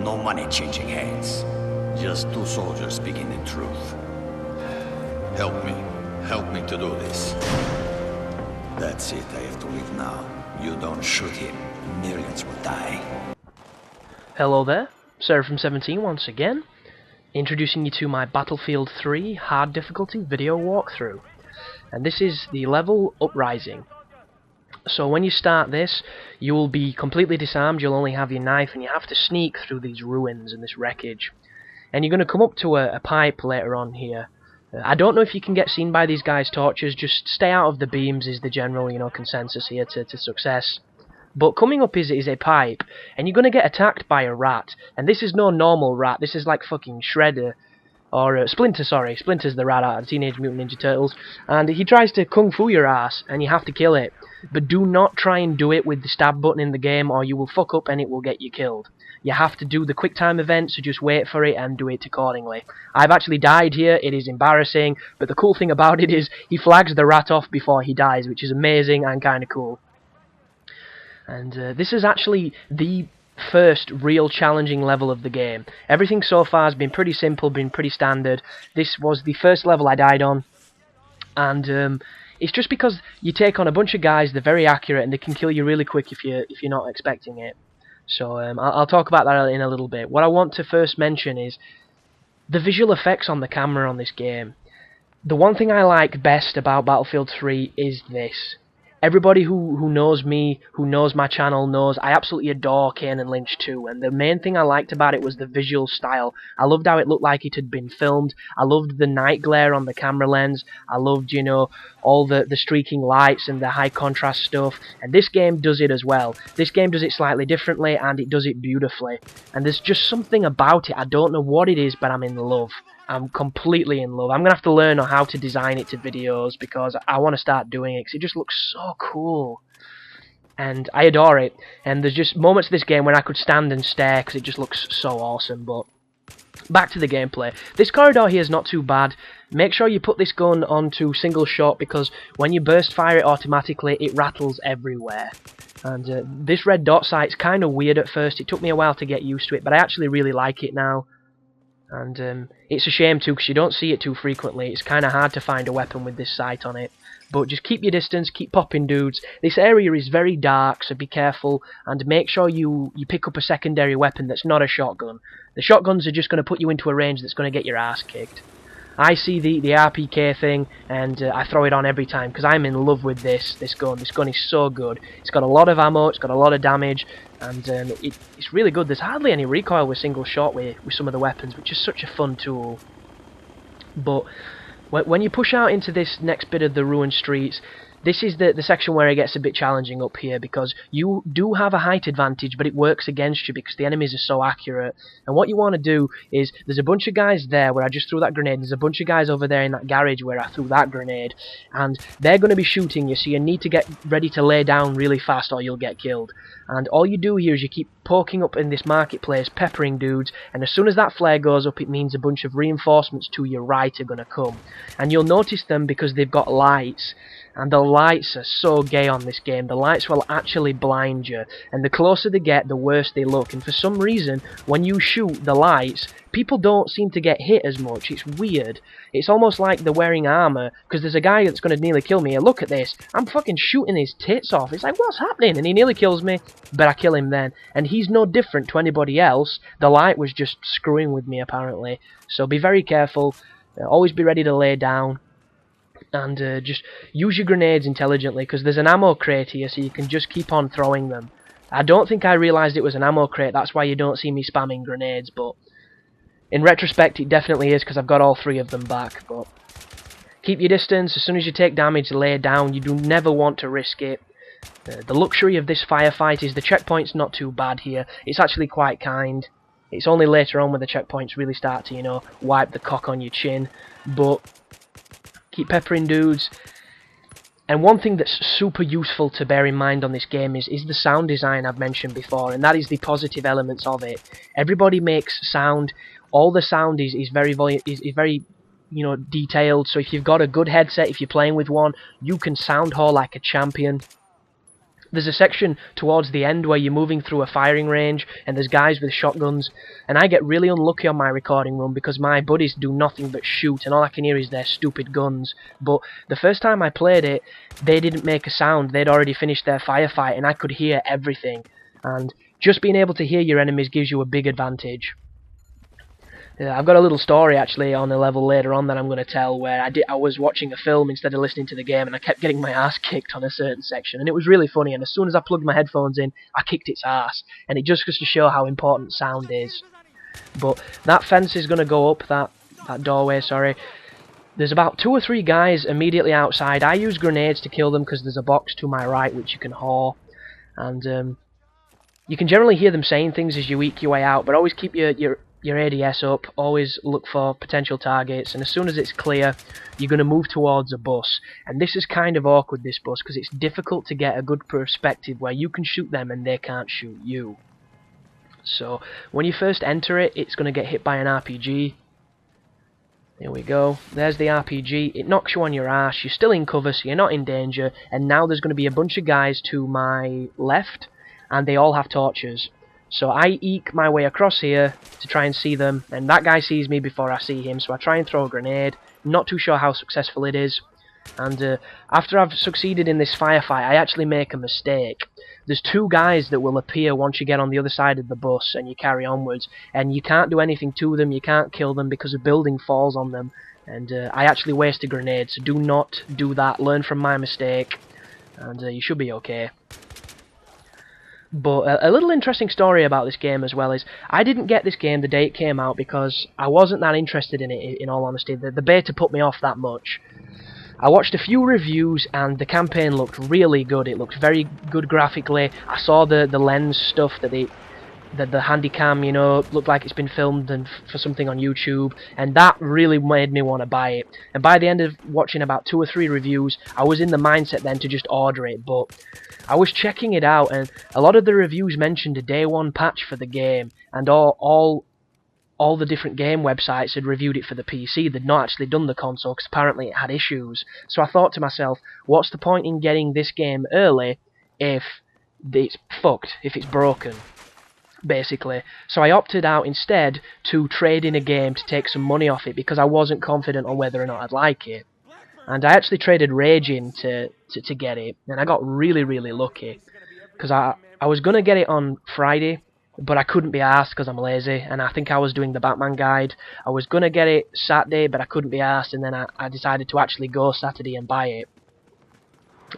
No money changing hands. Just two soldiers speaking the truth. Help me. Help me to do this. That's it, I have to leave now. You don't shoot him, millions will die. Hello there, Seraphim17 once again, introducing you to my Battlefield 3 hard difficulty video walkthrough. And this is the level Uprising. So when you start this, you will be completely disarmed, you'll only have your knife, and you have to sneak through these ruins and this wreckage. And you're going to come up to a pipe later on here. I don't know if you can get seen by these guys' torches, just stay out of the beams is the general, consensus here to success. But coming up is a pipe, and you're going to get attacked by a rat. And this is no normal rat, this is like fucking Shredder. Or Splinter, sorry. Splinter's the rat out of Teenage Mutant Ninja Turtles. And he tries to kung fu your ass, and you have to kill it. But do not try and do it with the stab button in the game, or you will fuck up and it will get you killed. You have to do the quick time event, so just wait for it and do it accordingly. I've actually died here, it is embarrassing, but the cool thing about it is he flags the rat off before he dies, which is amazing and kinda cool. And this is actually the first real challenging level of the game. Everything so far has been pretty simple, been pretty standard. This was the first level I died on, and it's just because you take on a bunch of guys, they're very accurate, and they can kill you really quick if you're not expecting it. So I'll talk about that in a little bit. What I want to first mention is the visual effects on the camera on this game. The one thing I like best about Battlefield 3 is this. Everybody who knows me, who knows my channel, knows I absolutely adore Kane and Lynch 2, and the main thing I liked about it was the visual style. I loved how it looked like it had been filmed. I loved the night glare on the camera lens. I loved, all the streaking lights and the high contrast stuff, and this game does it as well. This game does it slightly differently, and it does it beautifully. And there's just something about it, I don't know what it is, but I'm in love. I'm completely in love. I'm going to have to learn how to design it to videos because I want to start doing it because it just looks so cool. And I adore it. And there's just moments of this game where I could stand and stare because it just looks so awesome. But back to the gameplay. This corridor here is not too bad. Make sure you put this gun onto single shot because when you burst fire it automatically, it rattles everywhere. And this red dot sight's kind of weird at first. It took me a while to get used to it, but I actually really like it now. And it's a shame too because you don't see it too frequently. It's kind of hard to find a weapon with this sight on it. But just keep your distance, keep popping dudes. This area is very dark, so be careful. And make sure you pick up a secondary weapon that's not a shotgun. The shotguns are just going to put you into a range that's going to get your ass kicked. I see the RPK thing and I throw it on every time because I'm in love with this gun. This gun is so good. It's got a lot of ammo, it's got a lot of damage, and it's really good. There's hardly any recoil with single shot with some of the weapons, which is such a fun tool. But when you push out into this next bit of the ruined streets, this is the section where it gets a bit challenging up here because you do have a height advantage, but it works against you because the enemies are so accurate. And what you want to do is, there's a bunch of guys there where I just threw that grenade, there's a bunch of guys over there in that garage where I threw that grenade, and they're going to be shooting you, so you need to get ready to lay down really fast or you'll get killed. And all you do here is you keep poking up in this marketplace, peppering dudes, and as soon as that flare goes up, it means a bunch of reinforcements to your right are going to come. And you'll notice them because they've got lights. And the lights are so gay on this game. The lights will actually blind you. And the closer they get, the worse they look. And for some reason, when you shoot the lights, people don't seem to get hit as much. It's weird. It's almost like they're wearing armor. Because there's a guy that's going to nearly kill me. Look at this. I'm fucking shooting his tits off. It's like, what's happening? And he nearly kills me. But I kill him then. And he's no different to anybody else. The light was just screwing with me, apparently. So be very careful. Always be ready to lay down. And just use your grenades intelligently because there's an ammo crate here, so you can just keep on throwing them. I don't think I realised it was an ammo crate, that's why you don't see me spamming grenades, but in retrospect it definitely is because I've got all three of them back. But keep your distance. As soon as you take damage, lay down. You do never want to risk it. The luxury of this firefight is the checkpoint's not too bad here. It's actually quite kind. It's only later on when the checkpoints really start to, wipe the cock on your chin. But keep peppering dudes. And one thing that's super useful to bear in mind on this game is the sound design I've mentioned before, and that is the positive elements of it. Everybody makes sound. All the sound is very detailed. So if you've got a good headset, if you're playing with one, you can sound haul like a champion. There's a section towards the end where you're moving through a firing range and there's guys with shotguns, and I get really unlucky on my recording run because my buddies do nothing but shoot and all I can hear is their stupid guns. But the first time I played it, they didn't make a sound. They'd already finished their firefight and I could hear everything. And just being able to hear your enemies gives you a big advantage. I've got a little story actually on a level later on that I'm going to tell where I was watching a film instead of listening to the game and I kept getting my ass kicked on a certain section and it was really funny, and as soon as I plugged my headphones in I kicked its ass, and it just goes to show how important sound is. But that fence is going to go up, that doorway, sorry. There's about 2 or 3 guys immediately outside. I use grenades to kill them because there's a box to my right which you can haul, and you can generally hear them saying things as you eke your way out, but always keep your ADS up, always look for potential targets, and as soon as it's clear you're going to move towards a bus. And this is kind of awkward, this bus, because it's difficult to get a good perspective where you can shoot them and they can't shoot you. So when you first enter it, it's going to get hit by an RPG. There we go, there's the RPG, it knocks you on your ass, you're still in cover so you're not in danger, and now there's going to be a bunch of guys to my left and they all have torches. So I eke my way across here to try and see them, and that guy sees me before I see him, so I try and throw a grenade. I'm not too sure how successful it is, and after I've succeeded in this firefight, I actually make a mistake. There's 2 guys that will appear once you get on the other side of the bus and you carry onwards, and you can't do anything to them, you can't kill them because a building falls on them, and I actually waste a grenade, so do not do that, learn from my mistake, and you should be okay. But a little interesting story about this game as well is I didn't get this game the day it came out because I wasn't that interested in it, in all honesty. The beta put me off that much. I watched a few reviews and the campaign looked really good. It looked very good graphically. I saw the lens stuff that the handycam, you know, looked like it's been filmed and for something on YouTube, and that really made me want to buy it. And by the end of watching about 2 or 3 reviews, I was in the mindset then to just order it, but I was checking it out and a lot of the reviews mentioned a day 1 patch for the game, and all the different game websites had reviewed it for the PC. They'd not actually done the console because apparently it had issues. So I thought to myself, what's the point in getting this game early if it's fucked, if it's broken, basically. So I opted out instead to trade in a game to take some money off it because I wasn't confident on whether or not I'd like it. And I actually traded Rage in to get it, and I got really, really lucky because I was going to get it on Friday, but I couldn't be arsed because I'm lazy, and I think I was doing the Batman guide. I was going to get it Saturday, but I couldn't be arsed, and then I decided to actually go Saturday and buy it.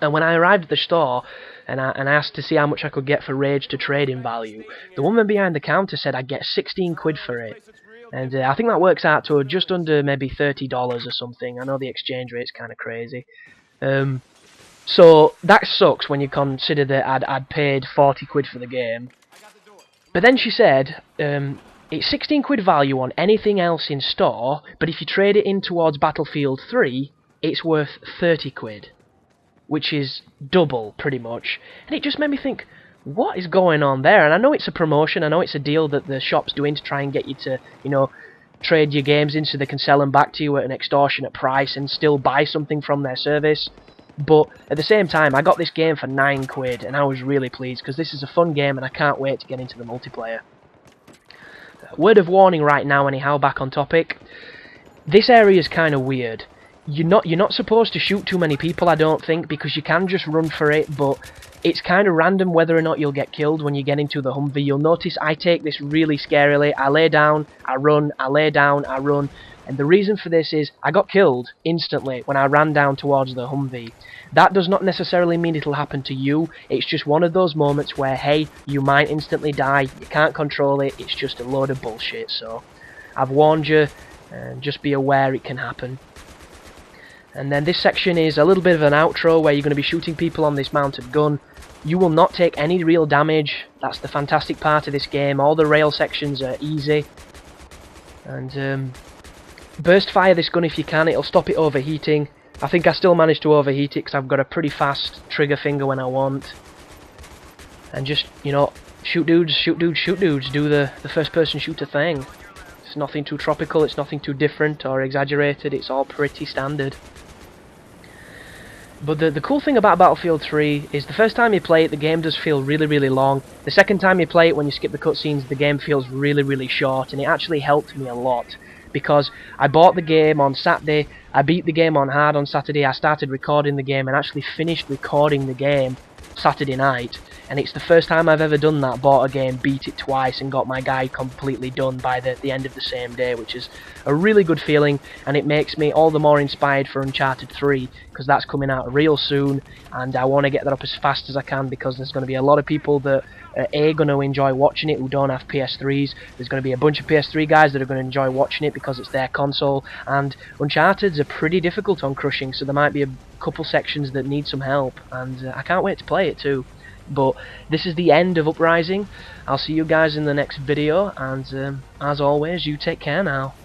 And when I arrived at the store and I asked to see how much I could get for Rage to trade in value, the woman behind the counter said I'd get 16 quid for it. And I think that works out to just under maybe $30 or something. I know the exchange rate's kind of crazy. So that sucks when you consider that I'd paid 40 quid for the game. But then she said, it's 16 quid value on anything else in store, but if you trade it in towards Battlefield 3, it's worth 30 quid. Which is double, pretty much. And it just made me think, what is going on there? And I know it's a promotion, I know it's a deal that the shop's doing to try and get you to, you know, trade your games in so they can sell them back to you at an extortionate price and still buy something from their service. But at the same time, I got this game for 9 quid and I was really pleased because this is a fun game and I can't wait to get into the multiplayer. Word of warning right now anyhow, back on topic. This area is kind of weird. You're not supposed to shoot too many people, I don't think, because you can just run for it, but it's kind of random whether or not you'll get killed when you get into the Humvee. You'll notice I take this really scarily. I lay down, I run, I lay down, I run, and the reason for this is I got killed instantly when I ran down towards the Humvee. That does not necessarily mean it'll happen to you, it's just one of those moments where, hey, you might instantly die, you can't control it, it's just a load of bullshit, so I've warned you, and just be aware it can happen. And then this section is a little bit of an outro where you're going to be shooting people on this mounted gun. You will not take any real damage. That's the fantastic part of this game. All the rail sections are easy. And burst fire this gun if you can. It'll stop it overheating. I think I still managed to overheat it because I've got a pretty fast trigger finger when I want. And just, you know, shoot dudes, shoot dudes, shoot dudes. Do the first person shooter thing. It's nothing too tropical. It's nothing too different or exaggerated. It's all pretty standard. But the cool thing about Battlefield 3 is the first time you play it, the game does feel really, really long. The second time you play it, when you skip the cutscenes, the game feels really, really short, and it actually helped me a lot. Because I bought the game on Saturday, I beat the game on hard on Saturday, I started recording the game, and actually finished recording the game Saturday night. And it's the first time I've ever done that, bought a game, beat it twice, and got my guide completely done by the end of the same day, which is a really good feeling, and it makes me all the more inspired for Uncharted 3, because that's coming out real soon, and I want to get that up as fast as I can, because there's going to be a lot of people that are going to enjoy watching it who don't have PS3s. There's going to be a bunch of PS3 guys that are going to enjoy watching it because it's their console, and Uncharted's are pretty difficult on crushing, so there might be a couple sections that need some help, and I can't wait to play it too. But this is the end of Uprising. I'll see you guys in the next video, and as always, you take care now.